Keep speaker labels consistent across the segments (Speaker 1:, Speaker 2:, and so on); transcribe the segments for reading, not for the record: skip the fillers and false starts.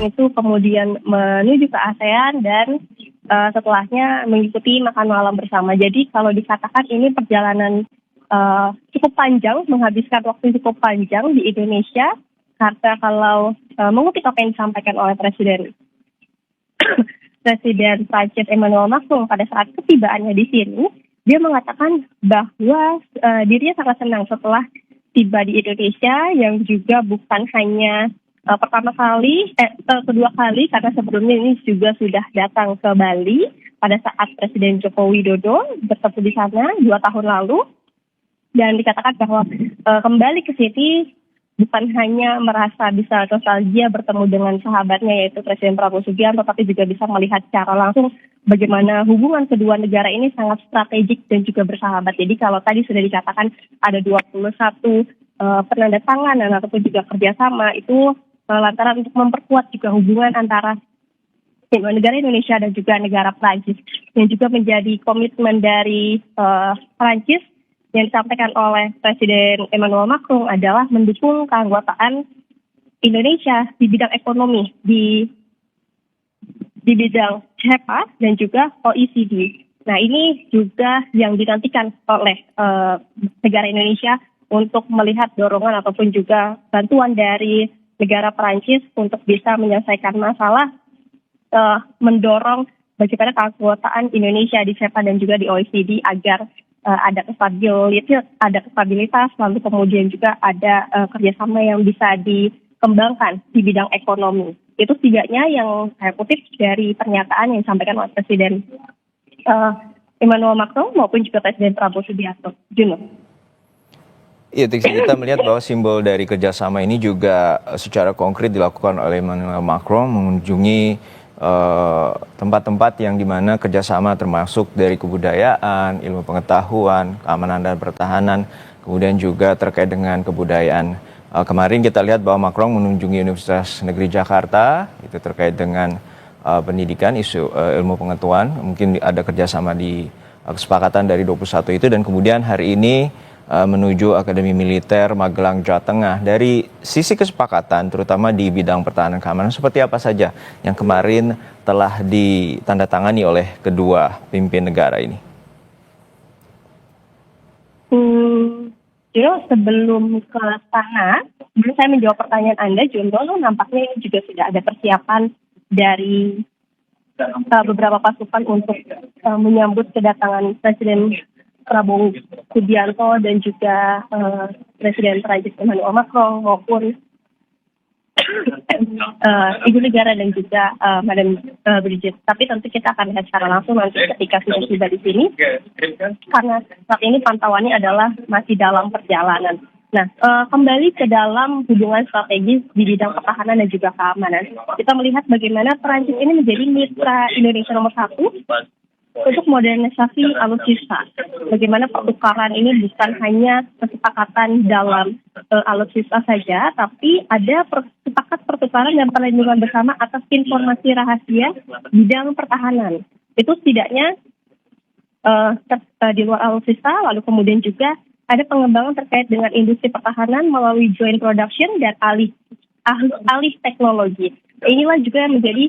Speaker 1: Presiden itu kemudian menuju ke ASEAN dan setelahnya mengikuti makan malam bersama. Jadi kalau dikatakan ini perjalanan cukup panjang, menghabiskan waktu cukup panjang di Indonesia, karena kalau mengutip apa yang disampaikan oleh Presiden Prancis Emmanuel Macron pada saat ketibaannya di sini, dia mengatakan bahwa dirinya sangat senang setelah tiba di Indonesia, yang juga bukan hanya kedua kali, karena sebelumnya ini juga sudah datang ke Bali pada saat Presiden Joko Widodo bertemu di sana 2 tahun lalu, dan dikatakan bahwa kembali ke sini bukan hanya merasa bisa nostalgia bertemu dengan sahabatnya yaitu Presiden Prabowo Subianto, tapi juga bisa melihat secara langsung bagaimana hubungan kedua negara ini sangat strategik dan juga bersahabat. Jadi kalau tadi sudah dikatakan ada 21 penandatanganan ataupun juga kerjasama, itu lantaran untuk memperkuat juga hubungan antara negara Indonesia dan juga negara Prancis, yang juga menjadi komitmen dari Prancis yang disampaikan oleh Presiden Emmanuel Macron adalah mendukung keanggotaan Indonesia di bidang ekonomi, di bidang CEPA dan juga OECD. Nah, ini juga yang dinantikan oleh negara Indonesia untuk melihat dorongan ataupun juga bantuan dari negara Perancis untuk bisa menyelesaikan masalah, mendorong bagaimana keanggotaan Indonesia di CEPA dan juga di OECD agar ada stabilitas, lalu kemudian juga ada kerjasama yang bisa dikembangkan di bidang ekonomi. Itu setidaknya yang saya kutip dari pernyataan yang disampaikan oleh Presiden Emmanuel Macron maupun juga Presiden Prabowo Subianto. Juno.
Speaker 2: Iya, kita melihat bahwa simbol dari kerjasama ini juga secara konkret dilakukan oleh Emmanuel Macron mengunjungi tempat-tempat yang dimana kerjasama termasuk dari kebudayaan, ilmu pengetahuan, keamanan dan pertahanan, kemudian juga terkait dengan kebudayaan. Kemarin kita lihat bahwa Macron mengunjungi Universitas Negeri Jakarta, itu terkait dengan pendidikan, isu ilmu pengetahuan, mungkin ada kerjasama di kesepakatan dari 21 itu, dan kemudian hari ini menuju Akademi Militer Magelang, Jawa Tengah. Dari sisi kesepakatan, terutama di bidang pertahanan keamanan, seperti apa saja yang kemarin telah ditandatangani oleh kedua pimpin negara ini?
Speaker 1: Sebelum ke sana, sebelum saya menjawab pertanyaan Anda, Jono, nampaknya ini juga sudah ada persiapan dari beberapa pasukan untuk menyambut kedatangan Presiden Prabowo Subianto dan juga Presiden Prancis Emmanuel Macron maupun Ibu Negara dan juga Madam Brigitte. Tapi tentu kita akan lihat secara langsung nanti ketika sudah tiba di sini, karena saat ini pantauannya adalah masih dalam perjalanan. Nah, kembali ke dalam hubungan strategis di bidang pertahanan dan juga keamanan, kita melihat bagaimana Prancis ini menjadi mitra Indonesia nomor 1 untuk modernisasi alutsista. Bagaimana pertukaran ini bukan hanya kesepakatan dalam alutsista saja, tapi ada pertukaran dan perlindungan bersama atas informasi rahasia bidang pertahanan. Itu setidaknya di luar alutsista, lalu kemudian juga ada pengembangan terkait dengan industri pertahanan melalui joint production dan alih teknologi. Inilah juga yang menjadi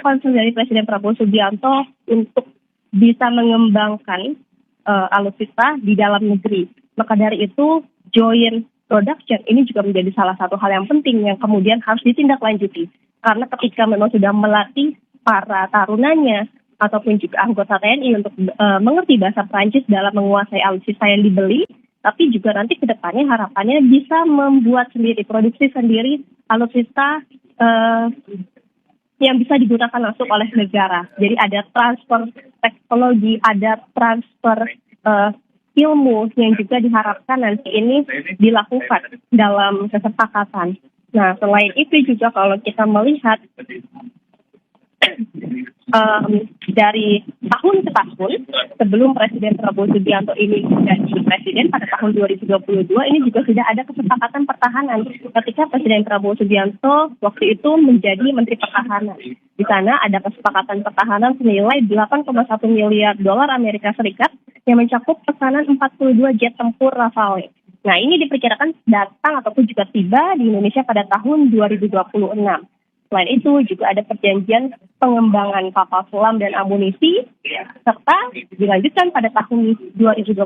Speaker 1: concern dari Presiden Prabowo Subianto untuk bisa mengembangkan alutsista di dalam negeri. Maka dari itu, joint production ini juga menjadi salah satu hal yang penting yang kemudian harus ditindaklanjuti. Karena ketika memang sudah melatih para tarunanya ataupun juga anggota TNI untuk mengerti bahasa Prancis dalam menguasai alutsista yang dibeli, tapi juga nanti ke depannya harapannya bisa membuat sendiri, produksi sendiri alutsista yang bisa digunakan langsung oleh negara. Jadi ada transfer teknologi, ada transfer ilmu yang juga diharapkan nanti ini dilakukan dalam kesepakatan. Nah, selain itu juga kalau kita melihat dari tahun ke tahun sebelum Presiden Prabowo Subianto ini menjadi presiden pada tahun 2022, ini juga sudah ada kesepakatan pertahanan ketika Presiden Prabowo Subianto waktu itu menjadi Menteri Pertahanan. Di sana ada kesepakatan pertahanan senilai 8,1 miliar dolar Amerika Serikat yang mencakup pesanan 42 jet tempur Rafale. Nah, ini diperkirakan datang ataupun juga tiba di Indonesia pada tahun 2026. Selain itu juga ada perjanjian pengembangan kapal selam dan amunisi, serta dilanjutkan pada tahun 2023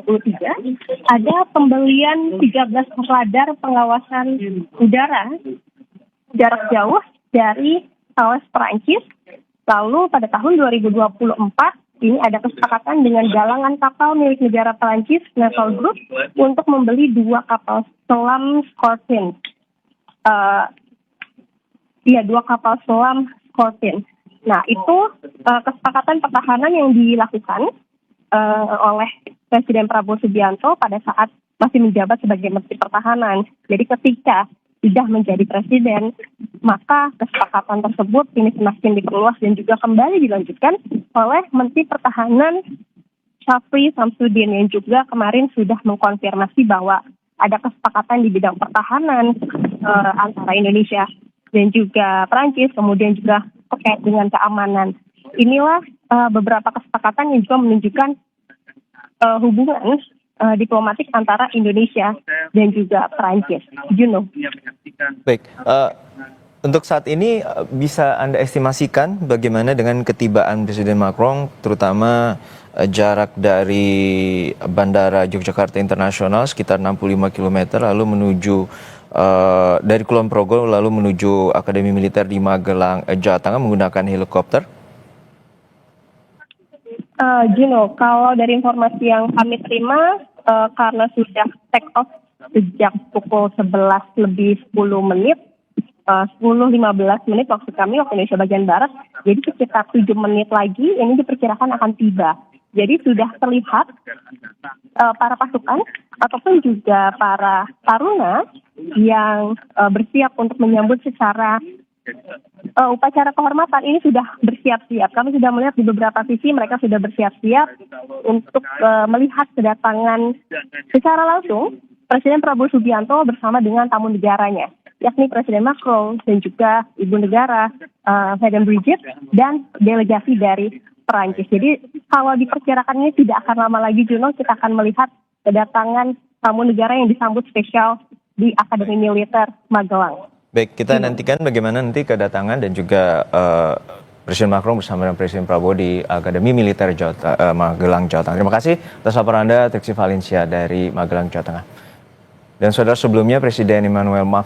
Speaker 1: ada pembelian 13 radar pengawasan udara jarak jauh dari Thales Perancis. Lalu pada tahun 2024 ini ada kesepakatan dengan galangan kapal milik negara Perancis, Naval Group, untuk membeli 2 kapal selam Scorpion. 2 kapal selam Scorpion. Nah, itu kesepakatan pertahanan yang dilakukan oleh Presiden Prabowo Subianto pada saat masih menjabat sebagai Menteri Pertahanan. Jadi ketika sudah menjadi presiden, maka kesepakatan tersebut ini semakin diperluas dan juga kembali dilanjutkan oleh Menteri Pertahanan Syafri Samsudin yang juga kemarin sudah mengkonfirmasi bahwa ada kesepakatan di bidang pertahanan antara Indonesia dan juga Perancis, kemudian juga terkait dengan keamanan. Inilah beberapa kesepakatan yang juga menunjukkan hubungan diplomatik antara Indonesia dan juga Perancis. Juno.
Speaker 2: Baik, untuk saat ini bisa Anda estimasikan bagaimana dengan ketibaan Presiden Macron, terutama jarak dari Bandara Yogyakarta Internasional sekitar 65 km, lalu menuju dari Kulon Progo lalu menuju Akademi Militer di Magelang, Jawa Tengah menggunakan helikopter?
Speaker 1: Juno, kalau dari informasi yang kami terima, karena sudah take off sejak pukul 11 lebih 10 menit, 10-15 menit maksud kami waktu Indonesia bagian Barat, jadi sekitar 7 menit lagi ini diperkirakan akan tiba. Jadi sudah terlihat para pasukan ataupun juga para taruna yang bersiap untuk menyambut secara upacara kehormatan ini sudah bersiap-siap. Kami sudah melihat di beberapa sisi mereka sudah bersiap-siap untuk melihat kedatangan secara langsung Presiden Prabowo Subianto bersama dengan tamu negaranya, yakni Presiden Macron dan juga Ibu Negara Madame Brigitte dan delegasi dari Perancis. Jadi kalau diperkirakan ini tidak akan lama lagi, Juno, kita akan melihat kedatangan tamu negara yang disambut spesial di Akademi Militer Magelang.
Speaker 2: Baik, kita nantikan bagaimana nanti kedatangan dan juga Presiden Macron bersama dengan Presiden Prabowo di Akademi Militer Magelang, Jawa Tengah. Terima kasih atas laporan Anda, Triksi Valencia dari Magelang, Jawa Tengah. Dan saudara, sebelumnya Presiden Emmanuel Macron